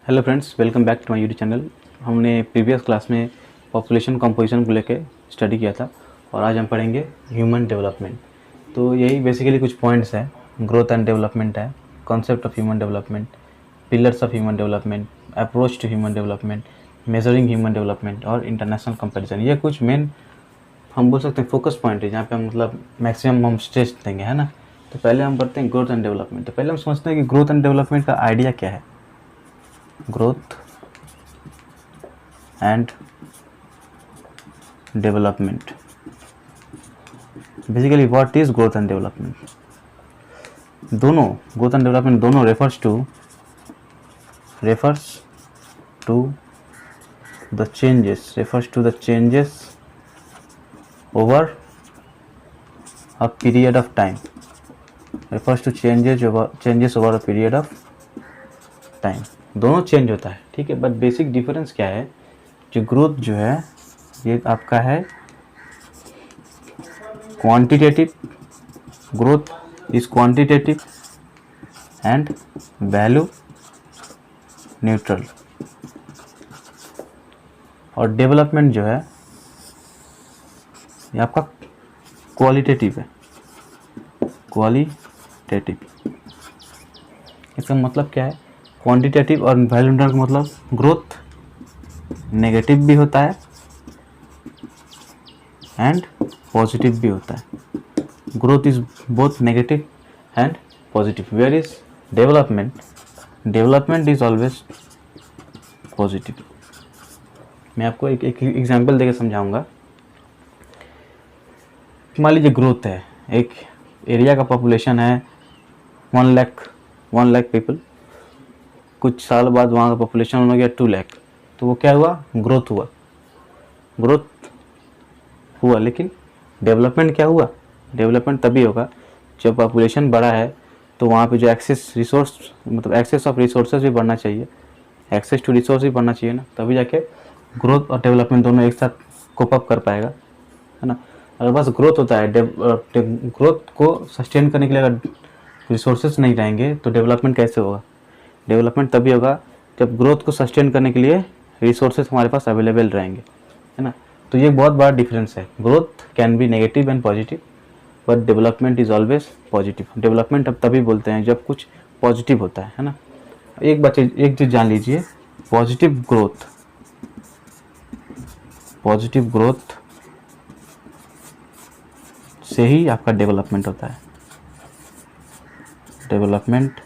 Hello friends, welcome back to my YouTube channel. हमने previous class में population composition को लेके स्टडी किया था और आज हम पढ़ेंगे ह्यूमन डेवलपमेंट। तो यही बेसिकली कुछ पॉइंट्स हैं। ग्रोथ एंड डेवलपमेंट है, concept of human development, pillars of human development, approach to human development, measuring human development और इंटरनेशनल कंपेरिजन। ये कुछ मेन हम बोल सकते हैं फोकस पॉइंट है जहाँ पे हम मतलब मैक्सिमम हम स्ट्रेस देंगे, है ना। तो पहले हम पढ़ते हैं ग्रोथ एंड डेवलपमेंट। तो पहले हम समझते हैं कि ग्रोथ एंड डेवलपमेंट का आइडिया क्या है। Growth and development, basically what is growth and development. दोनों ग्रोथ एंड डेवलपमेंट दोनों refers to the changes over a period of time, refers to changes over a period of time। दोनों change होता है, ठीक है। But basic difference क्या है, जो ग्रोथ जो है ये आपका है quantitative. Growth is quantitative and value neutral, और डेवलपमेंट जो है ये आपका क्वालिटेटिव है। क्वालिटेटिव इसका मतलब क्या है, क्वांटिटेटिव और वैल्यू न्यूट्रल का मतलब ग्रोथ नेगेटिव भी होता है एंड पॉजिटिव भी होता है। Growth is both negative and positive, where is development is always positive. मैं आपको एक एग्जांपल देकर समझाऊंगा। मान लीजिए ग्रोथ है, एक एरिया का पॉपुलेशन है 1 लाख पीपल। कुछ साल बाद वहाँ का पॉपुलेशन हो गया 2 लाख। तो वो क्या हुआ, ग्रोथ हुआ। लेकिन डेवलपमेंट क्या हुआ, डेवलपमेंट तभी होगा जब पॉपुलेशन बड़ा है तो वहाँ पे जो एक्सेस ऑफ रिसोर्सेज भी बढ़ना चाहिए, एक्सेस टू रिसोर्स भी बढ़ना चाहिए ना, तभी जाके ग्रोथ और डेवलपमेंट दोनों एक साथ कोप अप कर पाएगा, है ना। अगर बस ग्रोथ होता है, ग्रोथ को सस्टेन करने के लिए अगर रिसोर्सेज नहीं रहेंगे तो डेवलपमेंट कैसे होगा। डेवलपमेंट तभी होगा जब ग्रोथ को सस्टेन करने के लिए रिसोर्सेज हमारे पास अवेलेबल रहेंगे, है ना। तो ये बहुत बड़ा डिफरेंस है। Growth can be negative and positive but development is always positive. Development अब तभी बोलते हैं जब कुछ पॉजिटिव होता है ना। एक चीज़ जान लीजिए, पॉजिटिव ग्रोथ से ही आपका डेवलपमेंट होता है। डेवलपमेंट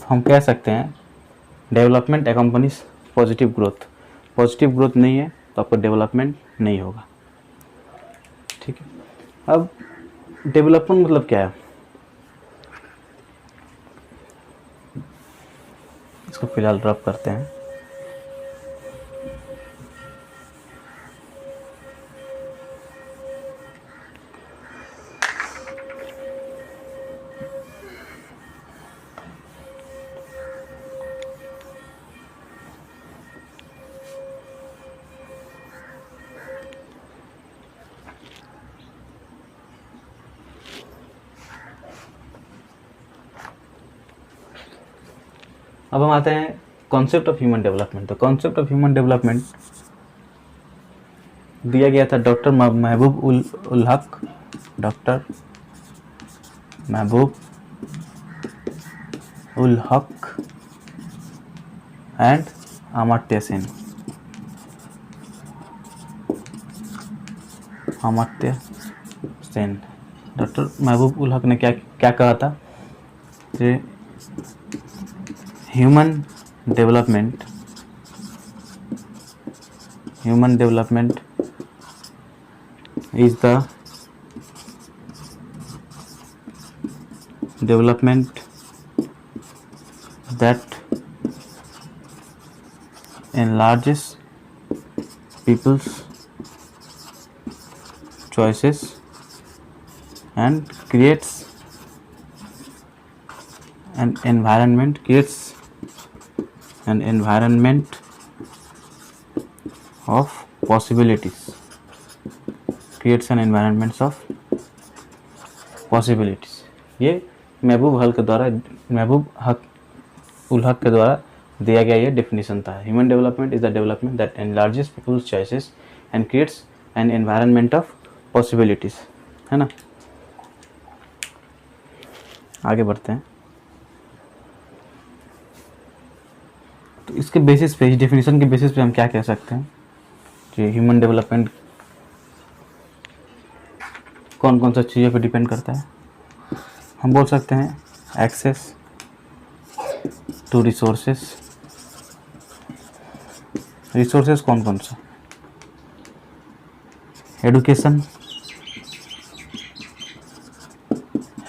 हम कह सकते हैं, डेवलपमेंट एकम्पनीज पॉजिटिव ग्रोथ नहीं है तो आपको डेवलपमेंट नहीं होगा, ठीक है। अब डेवलपमेंट मतलब क्या है, इसको फिलहाल ड्रॉप करते हैं। अब हम आते हैं कॉन्सेप्ट ऑफ ह्यूमन डेवलपमेंट। तो कॉन्सेप्ट ऑफ ह्यूमन डेवलपमेंट दिया गया था doctor Mehboob ul Haq and Amartya Sen. Doctor महबूब उल हक ने क्या कहा था कि human development is the development that enlarges people's choices and creates an environment of possibilities। ये महबूब उल हक के द्वारा दिया गया ये डेफिनेशन था। Human development is the development that enlarges people's choices and creates an environment of possibilities, है ना। आगे बढ़ते हैं। तो इसके बेसिस पे, इस डेफिनेशन के बेसिस पे हम क्या कह सकते हैं कि ह्यूमन डेवलपमेंट कौन कौन सा चीज़ों पे डिपेंड करता है। हम बोल सकते हैं एक्सेस टू रिसोर्सेस। रिसोर्सेस कौन कौन सा? एडुकेशन,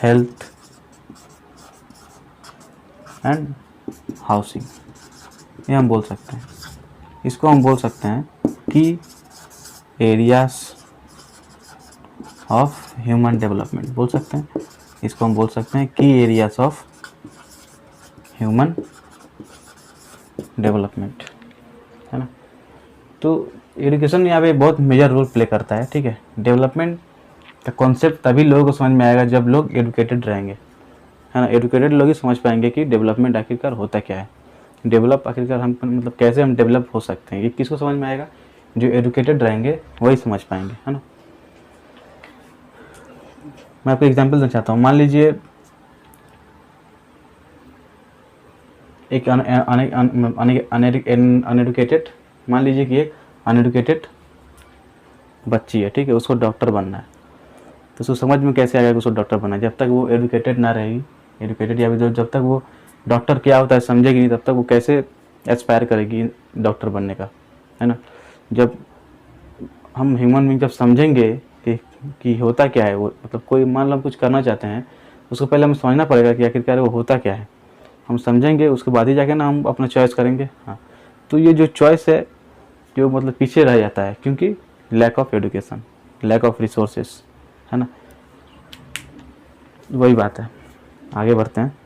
हेल्थ एंड हाउसिंग, ये हम बोल सकते हैं। इसको हम बोल सकते हैं कि एरियाज ऑफ ह्यूमन डेवलपमेंट बोल सकते हैं। इसको हम बोल सकते हैं की एरियाज ऑफ ह्यूमन डेवलपमेंट, है ना। तो एजुकेशन यहाँ पे बहुत मेजर रोल प्ले करता है, ठीक है। डेवलपमेंट का कॉन्सेप्ट तभी लोगों को समझ में आएगा जब लोग एजुकेटेड रहेंगे, है ना। एजुकेटेड लोग ही समझ पाएंगे कि डेवलपमेंट आखिरकार होता क्या है, डेवलप आखिरकार हम मतलब कैसे हम डेवलप हो सकते हैं। ये किसको समझ में आएगा? जो एजुकेटेड रहेंगे वही समझ पाएंगे, है ना। मैं आपको एग्जांपल देना चाहता हूँ। मान लीजिए एक अनएडुकेटेड, मान लीजिए कि एक अनएडुकेटेड बच्ची है, ठीक है, उसको डॉक्टर बनना है। तो उसको समझ में कैसे आएगा कि उसको डॉक्टर बनना है? जब तक वो एडुकेटेड ना रहेगी, एडुकेटेड या जब तक वो डॉक्टर क्या होता है समझेगी नहीं, तब तक वो कैसे एस्पायर करेगी डॉक्टर बनने का, है ना। जब हम ह्यूमन बीइंग जब समझेंगे कि होता क्या है वो, मतलब कोई मान लो हम कुछ करना चाहते हैं, उसको पहले हमें समझना पड़ेगा कि आखिरकार वो होता क्या है। हम समझेंगे उसके बाद ही जाके ना हम अपना चॉइस करेंगे। हाँ, तो ये जो चॉइस है जो मतलब पीछे रह जाता है क्योंकि lack of education, lack of resources, है ना। वही बात है। आगे बढ़ते हैं।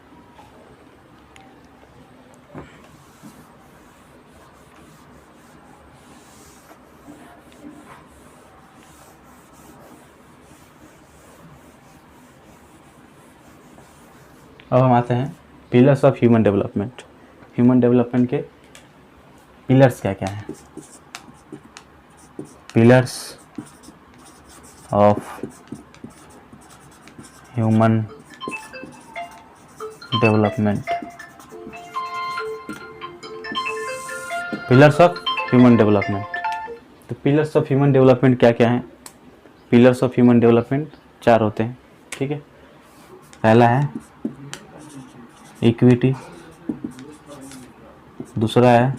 अब हम आते हैं pillars of human development. Human development के पिलर्स क्या क्या हैं? Pillars of human development, pillars of human development. तो पिलर्स ऑफ ह्यूमन डेवलपमेंट क्या क्या हैं? पिलर्स ऑफ ह्यूमन डेवलपमेंट 4 होते हैं, ठीक है। पहला है इक्विटी, दूसरा है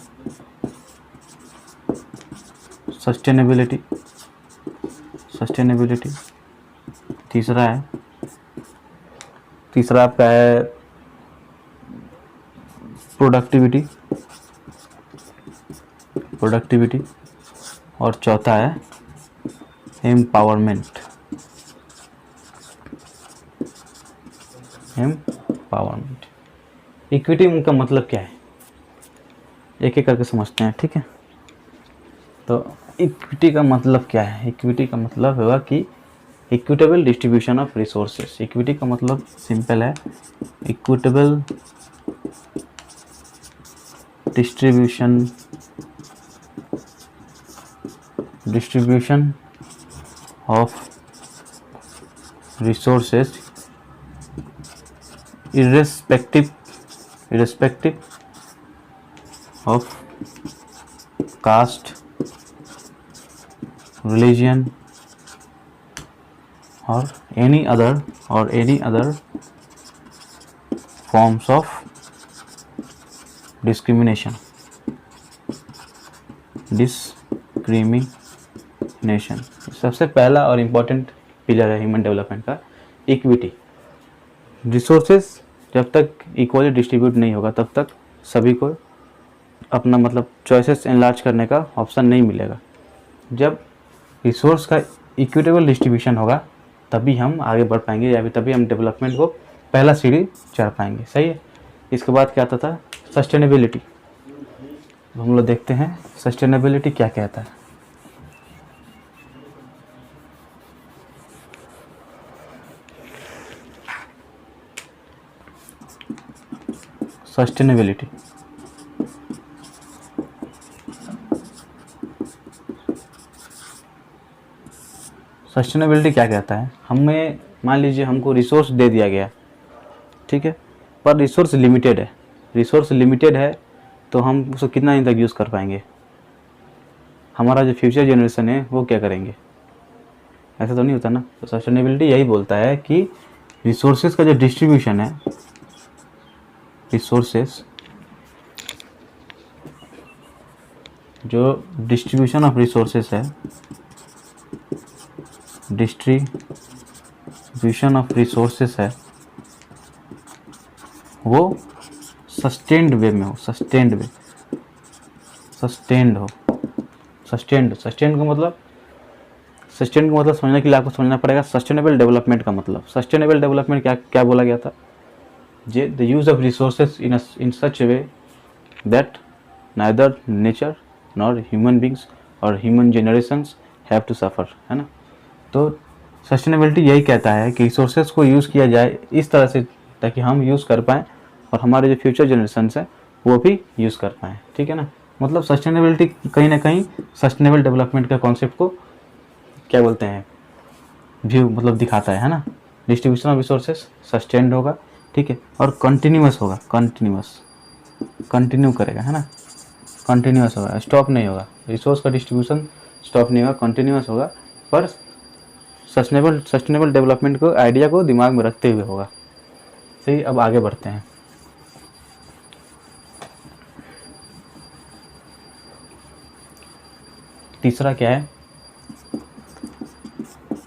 सस्टेनेबिलिटी, तीसरा आपका है प्रोडक्टिविटी, और चौथा है एम्पावरमेंट। इक्विटी का मतलब क्या है, एक एक करके समझते हैं, ठीक है। तो इक्विटी का मतलब क्या है? इक्विटी का मतलब होगा कि equitable distribution of resources. Equity का मतलब सिंपल है, equitable distribution of resources irrespective of caste, religion or any other forms of discrimination। सबसे पहला और इम्पोर्टेंट पिलर है ह्यूमन डेवलपमेंट का इक्विटी। रिसोर्सेस जब तक इक्वली डिस्ट्रीब्यूट नहीं होगा तब तक सभी को अपना मतलब चॉइसेस एनलार्ज करने का ऑप्शन नहीं मिलेगा। जब रिसोर्स का इक्विटेबल डिस्ट्रीब्यूशन होगा तभी हम आगे बढ़ पाएंगे, या फिर तभी हम डेवलपमेंट को पहला सीढ़ी चढ़ पाएंगे, सही है। इसके बाद क्या आता था? सस्टेनेबिलिटी। हम लोग देखते हैं सस्टेनेबिलिटी क्या कहता है। सस्टेनेबिलिटी सस्टेनेबिलिटी क्या कहता है, हमें मान लीजिए हमको रिसोर्स दे दिया गया, ठीक है, पर रिसोर्स लिमिटेड है, रिसोर्स लिमिटेड है तो हम उसको कितना दिन तक यूज़ कर पाएंगे, हमारा जो फ्यूचर जनरेशन है वो क्या करेंगे, ऐसा तो नहीं होता ना। तो सस्टेनेबिलिटी यही बोलता है कि रिसोर्सेज का जो डिस्ट्रीब्यूशन है, रिसोर्सेज जो डिस्ट्रीब्यूशन ऑफ रिसोर्सेज है, डिस्ट्रीब्यूशन ऑफ रिसोर्सेज है, वो सस्टेन्ड वे में हो, सस्टेन्ड वे, सस्टेन्ड हो, सस्टेन्ड का मतलब, सस्टेन का मतलब समझने के लिए आपको समझना पड़ेगा सस्टेनेबल डेवलपमेंट का मतलब। सस्टेनेबल डेवलपमेंट क्या क्या बोला गया था, जे the use of resources in such way that neither nature nor human beings और human generations have to suffer, है ना। तो सस्टेनेबिलिटी यही कहता है कि रिसोर्सेज को यूज़ किया जाए इस तरह से ताकि हम यूज़ कर पाएँ और हमारे जो फ्यूचर जनरेशंस हैं वो भी यूज़ कर पाएँ, ठीक है ना। मतलब सस्टेनेबिलिटी कहीं ना कहीं सस्टेनेबल डेवलपमेंट के कॉन्सेप्ट को क्या बोलते हैं, व्यू मतलब दिखाता है ना। डिस्ट्रीब्यूशन ऑफ रिसोर्सेज सस्टेन्ड होगा, ठीक है, और कंटिन्यूस होगा, कंटिन्यू करेगा, है ना, कंटिन्यूस होगा, स्टॉप नहीं होगा, रिसोर्स का डिस्ट्रीब्यूशन स्टॉप नहीं होगा, कंटिन्यूस होगा, पर सस्टेनेबल डेवलपमेंट को आइडिया को दिमाग में रखते हुए होगा। सही, अब आगे बढ़ते हैं। तीसरा क्या है,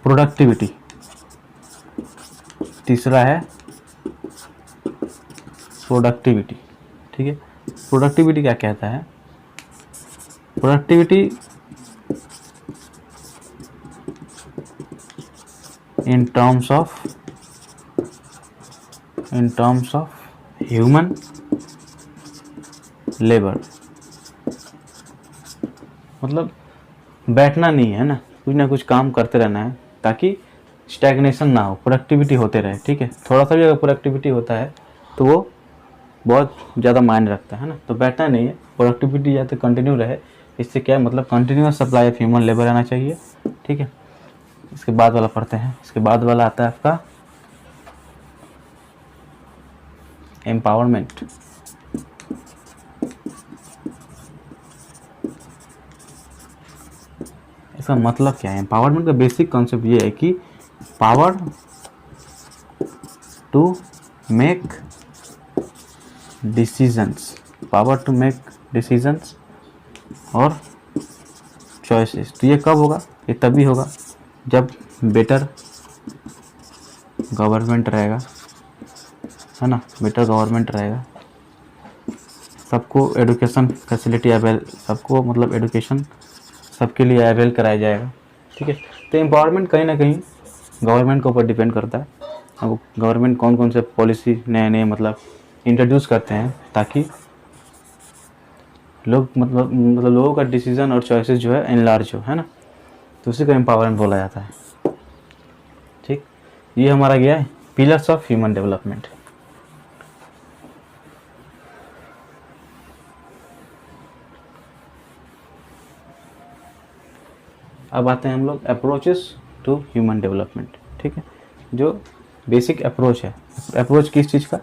प्रोडक्टिविटी। तीसरा है प्रोडक्टिविटी, ठीक है। प्रोडक्टिविटी क्या कहता है, productivity in terms of human labour, मतलब बैठना नहीं है ना, कुछ ना कुछ काम करते रहना है ताकि स्टैग्नेशन ना हो, प्रोडक्टिविटी होते रहे, ठीक है। थोड़ा सा भी अगर प्रोडक्टिविटी होता है तो वो बहुत ज़्यादा मायने रखता है ना। तो बैठना नहीं है, प्रोडक्टिविटी या तो कंटिन्यू रहे, इससे क्या है मतलब continuous supply of human labour आना चाहिए, ठीक है। इसके बाद वाला पढ़ते हैं, इसके बाद वाला आता है आपका एम्पावरमेंट। इसका मतलब क्या है, एम्पावरमेंट का बेसिक कॉन्सेप्ट ये है कि power to make decisions, power to make decisions और चॉइसेस। तो ये कब होगा, ये तभी होगा जब बेटर गवर्नमेंट रहेगा, है ना, बेटर गवर्नमेंट रहेगा, सबको एडुकेशन फैसिलिटी अवेल, सबको मतलब एडुकेशन सबके लिए अवेल कराया जाएगा, ठीक है। तो एम्पावरमेंट कहीं ना कहीं गवर्नमेंट के ऊपर डिपेंड करता है। अब गवर्नमेंट कौन कौन से पॉलिसी नए नए मतलब इंट्रोड्यूस करते हैं ताकि लोग मतलब लोगों का डिसीजन और चॉइसेस जो है एनलार्ज हो, है ना। तो उसी को एम्पावरमेंट बोला जाता है, ठीक। ये हमारा गया है पिलर्स ऑफ ह्यूमन डेवलपमेंट। अब आते हैं हम लोग अप्रोचेस टू ह्यूमन डेवलपमेंट, ठीक है। जो बेसिक अप्रोच है, अप्रोच किस चीज़ का,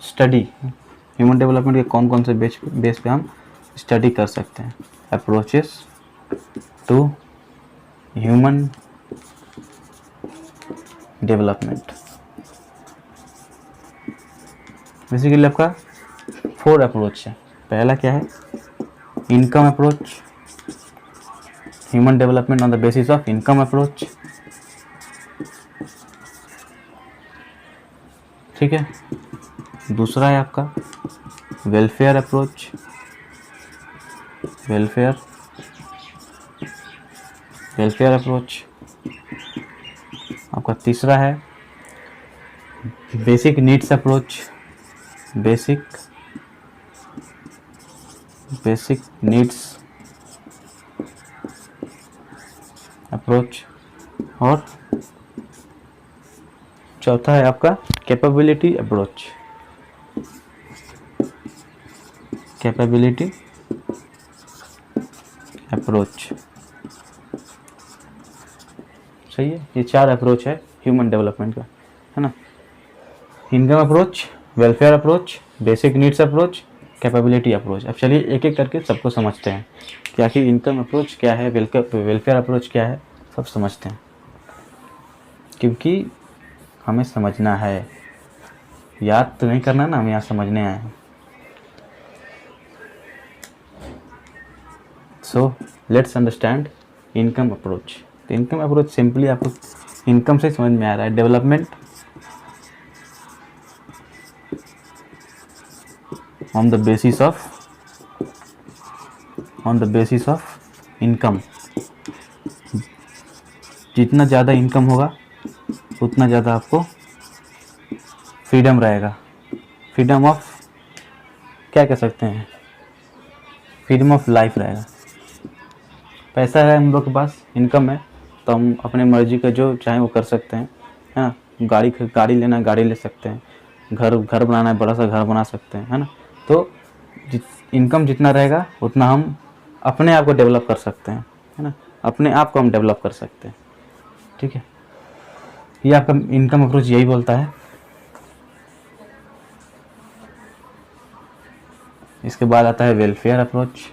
स्टडी ह्यूमन डेवलपमेंट के कौन कौन से बेस पे हम स्टडी कर सकते हैं। Approaches to human development, basically आपका 4 अप्रोच है। पहला क्या है, income approach, human development on the basis of income approach, ठीक है। दूसरा है आपका वेलफेयर अप्रोच, वेलफेयर अप्रोच। आपका तीसरा है basic needs approach, basic needs approach. और चौथा है आपका कैपेबिलिटी अप्रोच, कैपेबिलिटी अप्रोच। सही है, ये 4 अप्रोच है ह्यूमन डेवलपमेंट का, है ना। Income approach, welfare approach, basic needs approach, capability approach. अब चलिए एक एक करके सबको समझते हैं कि आखिर इनकम अप्रोच क्या है, वेलफेयर अप्रोच क्या है, सब समझते हैं, क्योंकि हमें समझना है, याद तो नहीं करना ना, हम यहाँ समझने आए हैं। So let's understand income approach. तो इनकम अप्रोच सिंपली आपको इनकम से समझ में आ रहा है, development on the basis of income। जितना ज़्यादा इनकम होगा उतना ज़्यादा आपको फ्रीडम रहेगा, फ्रीडम ऑफ क्या कह सकते हैं, फ्रीडम ऑफ लाइफ रहेगा। पैसा है हम लोग के पास, इनकम है, तो हम अपने मर्जी का जो चाहे वो कर सकते हैं, है ना। गाड़ी लेना है गाड़ी ले सकते हैं, घर बनाना है बड़ा सा घर बना सकते हैं, है ना। तो इनकम जितना रहेगा उतना हम अपने आप को डेवलप कर सकते हैं, है ना, अपने आप को हम डेवलप कर सकते हैं, ठीक है। ये आपका इनकम अप्रोच यही बोलता है। इसके बाद आता है वेलफेयर अप्रोच।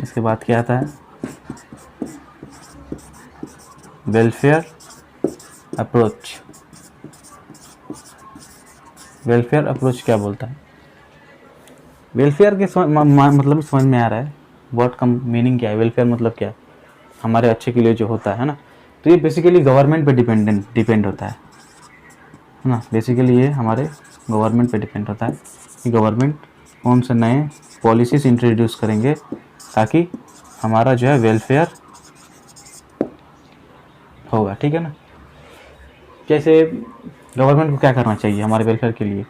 इसके बाद क्या आता है, वेलफेयर अप्रोच। वेलफेयर अप्रोच क्या बोलता है, वेलफेयर के मतलब समझ में आ रहा है, व्हाट का मीनिंग क्या है, वेलफेयर मतलब क्या है, हमारे अच्छे के लिए जो होता है ना। तो ये बेसिकली गवर्नमेंट पे डिपेंड होता है ना। बेसिकली ये हमारे गवर्नमेंट पे डिपेंड होता है कि गवर्नमेंट कौन से नए पॉलिसीज इंट्रोड्यूस करेंगे ताकि हमारा जो है वेलफेयर होगा, ठीक है ना। जैसे गवर्नमेंट को क्या करना चाहिए हमारे वेलफेयर के लिए,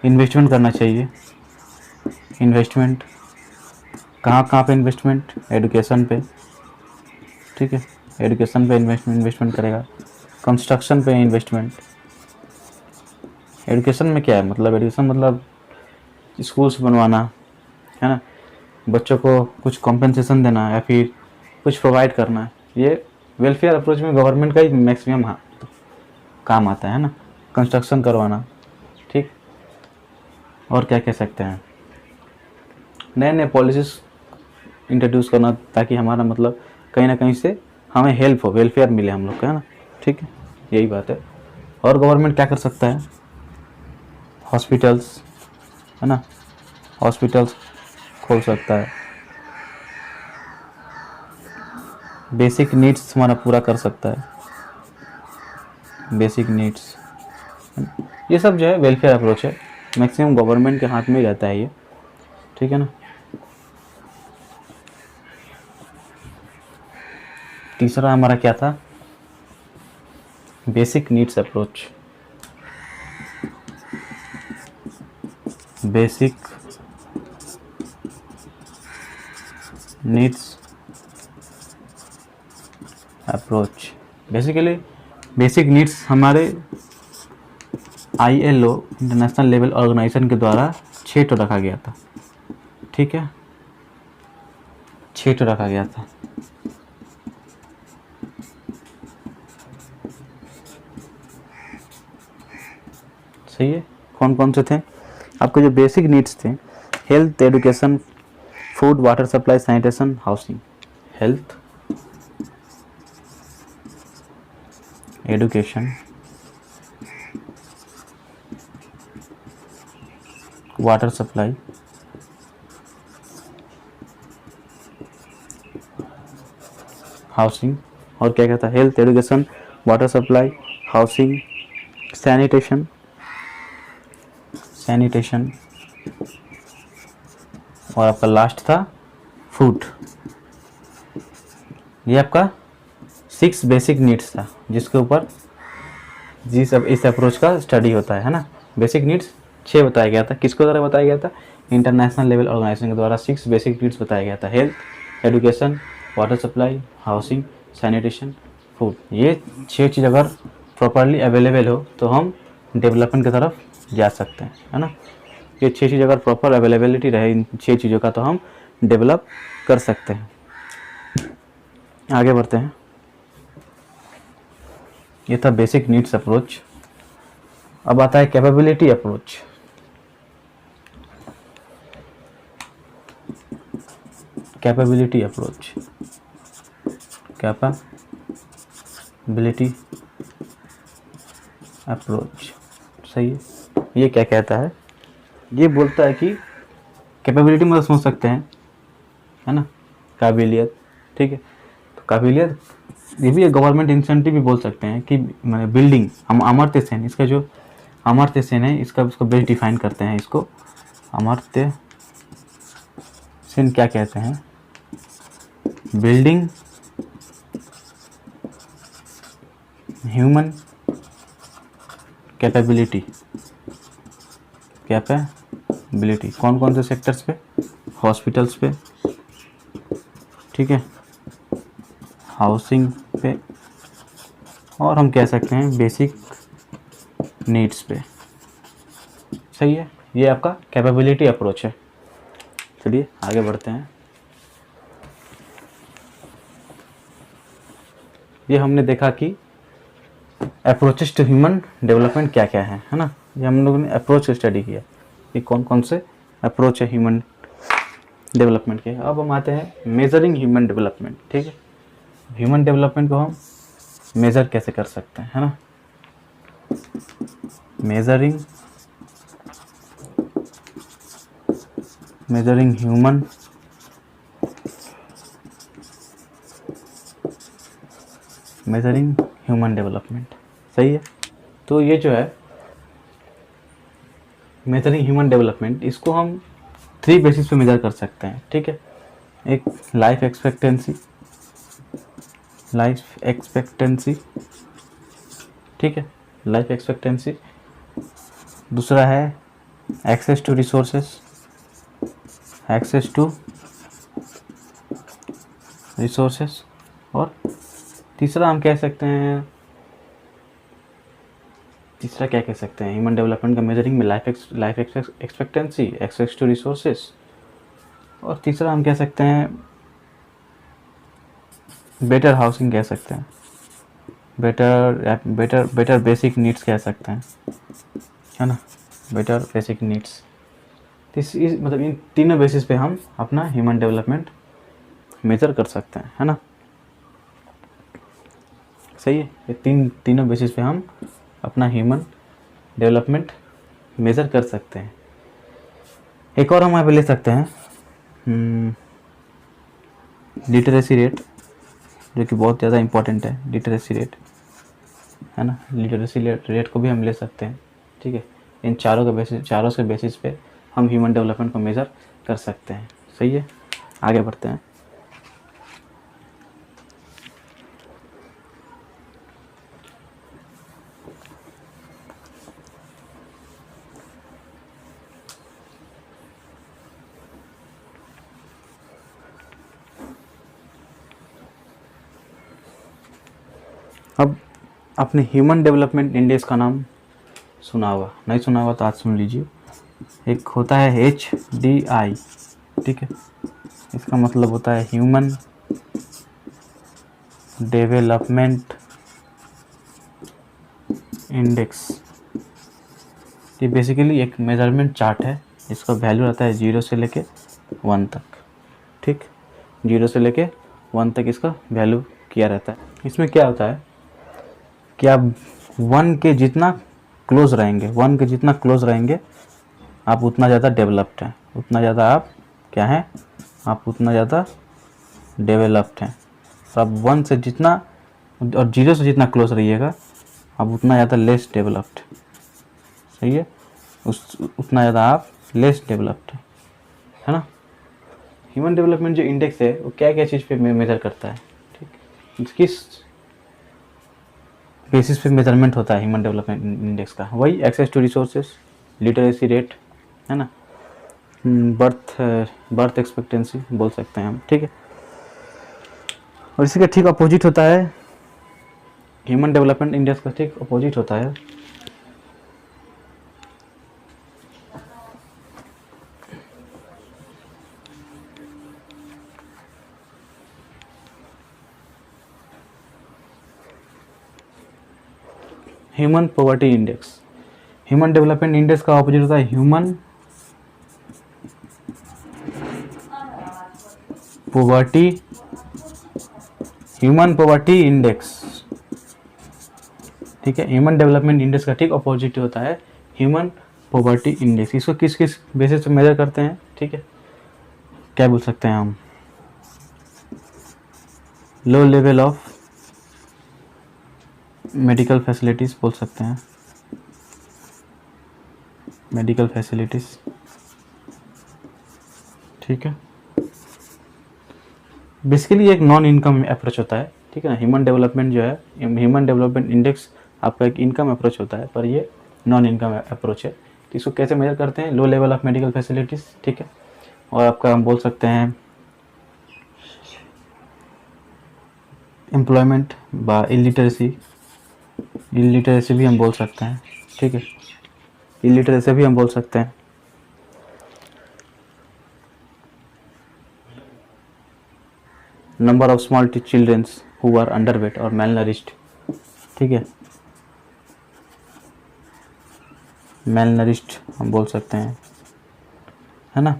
इन्वेस्टमेंट करना चाहिए। इन्वेस्टमेंट कहाँ पे इन्वेस्टमेंट, एजुकेशन पे, ठीक है, एजुकेशन पे इन्वेस्टमेंट करेगा। कंस्ट्रक्शन पे इन्वेस्टमेंट। एजुकेशन में क्या है, मतलब एजुकेशन मतलब स्कूल्स बनवाना, है ना, बच्चों को कुछ कॉम्पेंसेशन देना या फिर कुछ प्रोवाइड करना। ये वेलफेयर अप्रोच में गवर्नमेंट का ही मैक्सिमम काम आता है ना, कंस्ट्रक्शन करवाना, ठीक। और क्या कह सकते हैं, नए नए पॉलिसीज इंट्रोड्यूस करना ताकि हमारा मतलब कहीं ना कहीं से हमें हेल्प हो, वेलफेयर मिले हम लोग का, है ना, ठीक है, यही बात है। और गवर्नमेंट क्या कर सकता है, हॉस्पिटल्स, है ना, हॉस्पिटल्स खोल सकता है, बेसिक नीड्स हमारा पूरा कर सकता है, बेसिक नीड्स। ये सब जो है वेलफेयर अप्रोच है, मैक्सिमम गवर्नमेंट के हाथ में ही रहता है ये, ठीक है ना। तीसरा हमारा क्या था, basic needs approach. Basic needs approach. Basically basic needs हमारे ILO इंटरनेशनल लेवल ऑर्गेनाइजेशन के द्वारा 6 तो रखा गया था, ठीक है, 6 तो रखा गया था। सही है, कौन कौन से थे आपके जो बेसिक नीड्स थे, health, education, food, water supply, sanitation, housing. Health, education, water supply, housing. और क्या कहता है, health, education, water supply, housing, sanitation, और आपका लास्ट था फूड। ये आपका 6 बेसिक नीड्स था जिसके ऊपर इस अप्रोच का स्टडी होता है ना। बेसिक नीड्स 6 बताया गया था, किसके द्वारा बताया गया था, इंटरनेशनल लेवल ऑर्गेनाइजेशन के द्वारा 6 बेसिक नीड्स बताया गया था, health, education, water supply, housing, sanitation, food. ये 6 चीज़ अगर प्रॉपरली अवेलेबल हो तो हम डेवलपमेंट की तरफ जा सकते हैं, है ना। ये 6 चीज़ अगर प्रॉपर अवेलेबिलिटी रहे इन 6 चीज़ों का तो हम डेवलप कर सकते हैं। आगे बढ़ते हैं। ये था बेसिक नीड्स अप्रोच। अब आता है capability approach. Capability approach, capability approach, सही है। ये क्या कहता है, ये बोलता है कि कैपेबिलिटी मतलब समझ सकते हैं, है ना, काबिलियत, ठीक है। तो काबिलियत ये भी गवर्नमेंट इंसेंटिव भी बोल सकते हैं कि मैंने बिल्डिंग, हम अमर्त्य सेन, इसका जो अमर्त्य सेन है इसका उसको बेस्ट डिफाइन करते हैं। इसको अमर्त्य सेन क्या कहते हैं, बिल्डिंग ह्यूमन कैपेबिलिटी, कैपेबिलिटी कौन कौन से सेक्टर्स पे, हॉस्पिटल्स पे, ठीक है, हाउसिंग पे, और हम कह सकते हैं बेसिक नीड्स पे, सही है। ये आपका कैपेबिलिटी अप्रोच है। चलिए आगे बढ़ते हैं। ये हमने देखा कि अप्रोचेस टू ह्यूमन डेवलपमेंट क्या क्या है ना। ये हम लोगों ने अप्रोच स्टडी किया कि कौन कौन से अप्रोच है ह्यूमन डेवलपमेंट के। अब हम आते हैं मेजरिंग ह्यूमन डेवलपमेंट, ठीक है। ह्यूमन डेवलपमेंट को हम मेज़र कैसे कर सकते हैं, है ना। मेजरिंग ह्यूमन डेवलपमेंट, सही है। तो ये जो है मेजरिंग ह्यूमन डेवलपमेंट, इसको हम 3 बेसिस पे मेजर कर सकते हैं, ठीक है। एक लाइफ एक्सपेक्टेंसी, ठीक है, लाइफ एक्सपेक्टेंसी। दूसरा है एक्सेस टू रिसोर्सेस, और तीसरा हम कह सकते हैं, तीसरा क्या कह सकते हैं ह्यूमन डेवलपमेंट का मेजरिंग में, life expectancy, access to resources, और तीसरा हम कह सकते हैं बेटर हाउसिंग कह सकते हैं, बेटर बेसिक नीड्स कह सकते हैं, है ना, better basic needs. This is मतलब इन तीनों बेसिस पे हम अपना ह्यूमन डेवलपमेंट मेजर कर सकते हैं, है ना, सही है। ये तीनों बेसिस पे हम अपना ह्यूमन डेवलपमेंट मेजर कर सकते हैं। एक और हम यहाँ पे ले सकते हैं लिटरेसी रेट, जो कि बहुत ज़्यादा इम्पोर्टेंट है, लिटरेसी रेट, है ना। लिटरेसी रेट को भी हम ले सकते हैं, ठीक है। इन चारों के बेसिस पे हम ह्यूमन डेवलपमेंट को मेज़र कर सकते हैं, सही है। आगे बढ़ते हैं। अब आपने ह्यूमन डेवलपमेंट इंडेक्स का नाम सुना होगा, नहीं सुना होगा तो आज सुन लीजिए। एक होता है HDI, ठीक है, इसका मतलब होता है ह्यूमन डेवलपमेंट इंडेक्स। ये बेसिकली एक मेजरमेंट चार्ट है जिसका वैल्यू रहता है 0 से लेके 1 तक, ठीक, 0 से लेके 1 तक इसका वैल्यू किया रहता है। इसमें क्या होता है कि आप 1 के जितना क्लोज रहेंगे आप उतना ज़्यादा डेवलप्ड हैं, उतना ज़्यादा आप क्या हैं, आप उतना ज़्यादा डेवलप्ड हैं। तो आप 1 से जितना और 0 से जितना क्लोज रहिएगा आप उतना ज़्यादा लेस डेवलप्ड, सही है, उतना ज़्यादा आप लेस डेवलप्ड, है ना। ह्यूमन डेवलपमेंट जो इंडेक्स है वो क्या क्या चीज़ पे मेजर करता है, ठीक, किस बेसिस पे मेजरमेंट होता है ह्यूमन डेवलपमेंट इंडेक्स का, वही access to resources, literacy rate, है ना, बर्थ एक्सपेक्टेंसी बोल सकते हैं हम, ठीक है। और इसी का ठीक अपोजिट होता है ह्यूमन डेवलपमेंट इंडेक्स का, ठीक अपोजिट होता है human poverty index. Human development index का ऑपोजिट होता है human poverty, human poverty index, ठीक है। ह्यूमन डेवलपमेंट इंडेक्स का ठीक अपोजिट होता है ह्यूमन पॉवर्टी इंडेक्स। इसको किस किस बेसिस पे मेजर करते हैं, ठीक है, क्या बोल सकते हैं हम, low level of medical facilities बोल सकते हैं, मेडिकल फैसिलिटीज़, ठीक है। बेसिकली एक नॉन इनकम अप्रोच होता है, ठीक है ना। ह्यूमन डेवलपमेंट जो है, ह्यूमन डेवलपमेंट इंडेक्स आपका एक इनकम अप्रोच होता है, पर ये नॉन इनकम अप्रोच है। तो इसको कैसे मेजर करते हैं, low level of medical facilities, ठीक है। और आपका हम बोल सकते हैं एम्प्लॉयमेंट बा इलिटरेसी, इलिटरेसी भी हम बोल सकते हैं, ठीक है, इलिटरेसी भी हम बोल सकते हैं। Number of small childrens who are underweight और malnourished, ठीक है, malnourished हम बोल सकते हैं, है ना।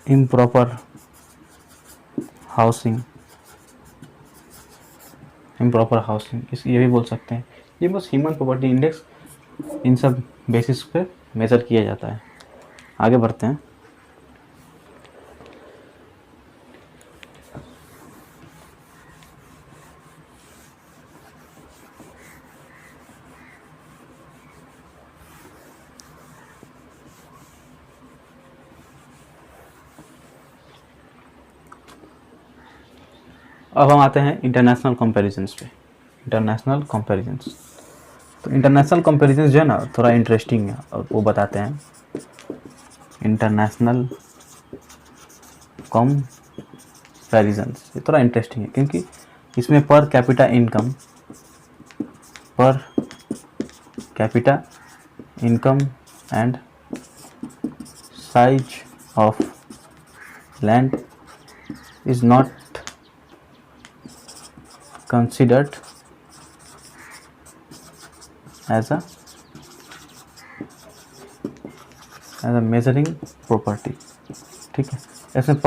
इम्प्रॉपर हाउसिंग, इम्प्रॉपर हाउसिंग, इस ये भी बोल सकते हैं। ये बस ह्यूमन पॉवर्टी इंडेक्स इन सब बेसिस पे मेज़र किया जाता है। आगे बढ़ते हैं। अब हम आते हैं इंटरनेशनल कंपैरिजंस पे। इंटरनेशनल कंपैरिजंस, तो इंटरनेशनल कंपैरिजंस जो है ना थोड़ा इंटरेस्टिंग है, और वो बताते हैं। इंटरनेशनल कंपैरिजंस ये थोड़ा इंटरेस्टिंग है क्योंकि इसमें per capita income, per capita income and size of land is not considered as a measuring property, ठीक है। इसमें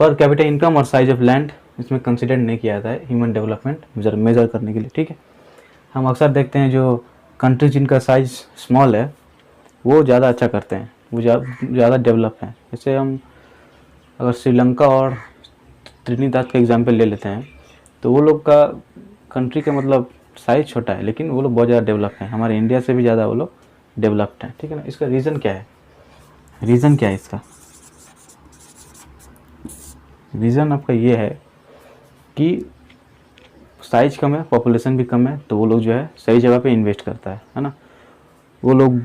पर कैपिटा इनकम और साइज ऑफ लैंड इसमें कंसिडर नहीं किया जाता है ह्यूमन डेवलपमेंट मेजर करने के लिए, ठीक है। हम अक्सर देखते हैं जो कंट्री जिनका साइज स्मॉल है वो ज़्यादा अच्छा करते हैं, वो ज़्यादा डेवलप हैं। जैसे हम अगर श्रीलंका और त्रिनिदाद का एग्जाम्पल ले लेते हैं तो वो लोग का कंट्री का मतलब साइज छोटा है लेकिन वो लोग बहुत ज़्यादा डेवलप हैं, हमारे इंडिया से भी ज़्यादा वो लोग डेवलप्ड हैं, ठीक है ना। इसका रीज़न क्या है, रीज़न क्या है इसका, रीज़न आपका ये है कि साइज कम है, पॉपुलेशन भी कम है, तो वो लोग जो है सही जगह पे इन्वेस्ट करता है ना। वो लोग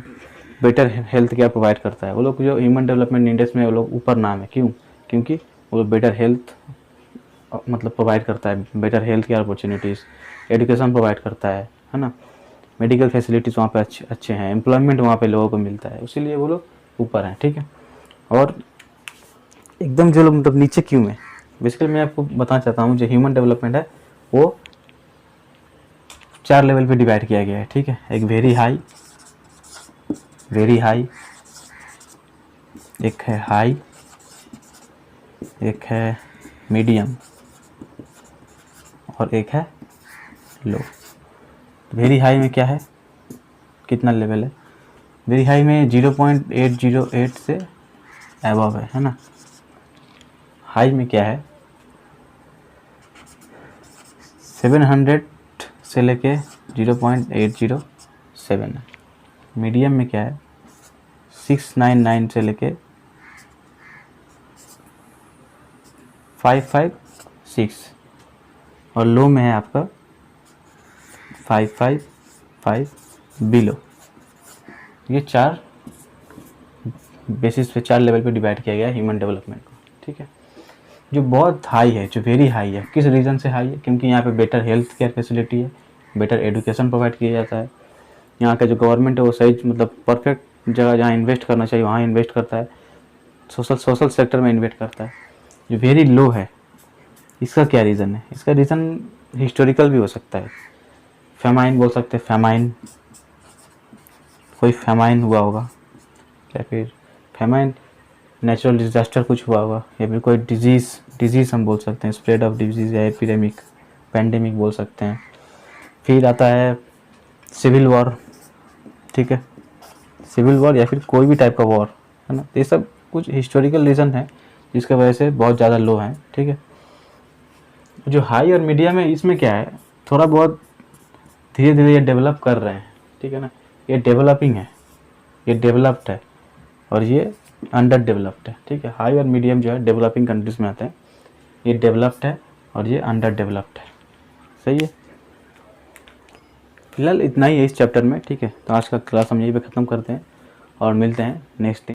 बेटर हेल्थ केयर प्रोवाइड करता है, वो लोग जो ह्यूमन डेवलपमेंट इंडेक्स में वो लोग ऊपर नाम है, क्यों, क्योंकि वो लोग बेटर हेल्थ मतलब प्रोवाइड करता है, better health care opportunities, education provide करता है ना। मेडिकल फैसिलिटीज़ वहाँ पे अच्छे हैं, एम्प्लॉयमेंट वहाँ पे लोगों को मिलता है, इसीलिए वो लोग ऊपर हैं, ठीक है। और एकदम जो लोग मतलब नीचे क्यों है, बेसिकली मैं आपको बताना चाहता हूँ जो ह्यूमन डेवलपमेंट है वो 4 लेवल पे डिवाइड किया गया है, ठीक है। एक वेरी हाई, एक है हाई, एक है मीडियम और एक है लो। वेरी हाई में क्या है, कितना लेवल है, वेरी हाई में 0.808 से अबव है ना। हाई में क्या है 700 से लेके 0.807 है। मीडियम में क्या है 699 से लेके 556 और लो में है आपका 555 बिलो। ये 4 बेसिस पे 4 लेवल पे डिवाइड किया गया है ह्यूमन डेवलपमेंट को, ठीक है। जो बहुत हाई है, जो वेरी हाई है, किस रीज़न से हाई है, क्योंकि यहाँ पे बेटर हेल्थ केयर फैसिलिटी है, बेटर एजुकेशन प्रोवाइड किया जाता है, यहाँ का जो गवर्नमेंट है वो सही मतलब परफेक्ट जगह जहाँ इन्वेस्ट करना चाहिए वहाँ इन्वेस्ट करता है, सोशल सेक्टर में इन्वेस्ट करता है। जो वेरी लो है इसका क्या रीज़न है, इसका रीज़न हिस्टोरिकल भी हो सकता है। फेमाइन बोल सकते हैं, फेमाइन, कोई फेमाइन हुआ होगा, या फिर फेमाइन नेचुरल डिजास्टर कुछ हुआ होगा, या फिर कोई डिजीज़ हम बोल सकते हैं, स्प्रेड ऑफ डिजीज़ या एपिडेमिक, पैंडेमिक बोल सकते हैं। फिर आता है सिविल वॉर, ठीक है, सिविल वॉर या फिर कोई भी टाइप का वॉर, है ना। ये सब कुछ हिस्टोरिकल रीज़न है जिसकी वजह से बहुत ज़्यादा लो हैं, ठीक है। जो हाई और मीडियम है इसमें क्या है, थोड़ा बहुत धीरे धीरे ये डेवलप कर रहे हैं, ठीक है ना। ये डेवलपिंग है, ये डेवलप्ड है, और ये अंडर डेवलप्ड है, ठीक है। हाई और मीडियम जो है डेवलपिंग कंट्रीज में आते हैं, ये डेवलप्ड है और ये अंडर डेवलप्ड है, सही है। फिलहाल इतना ही है इस चैप्टर में, ठीक है। तो आज का क्लास हम यहीं पे ख़त्म करते हैं और मिलते हैं नेक्स्ट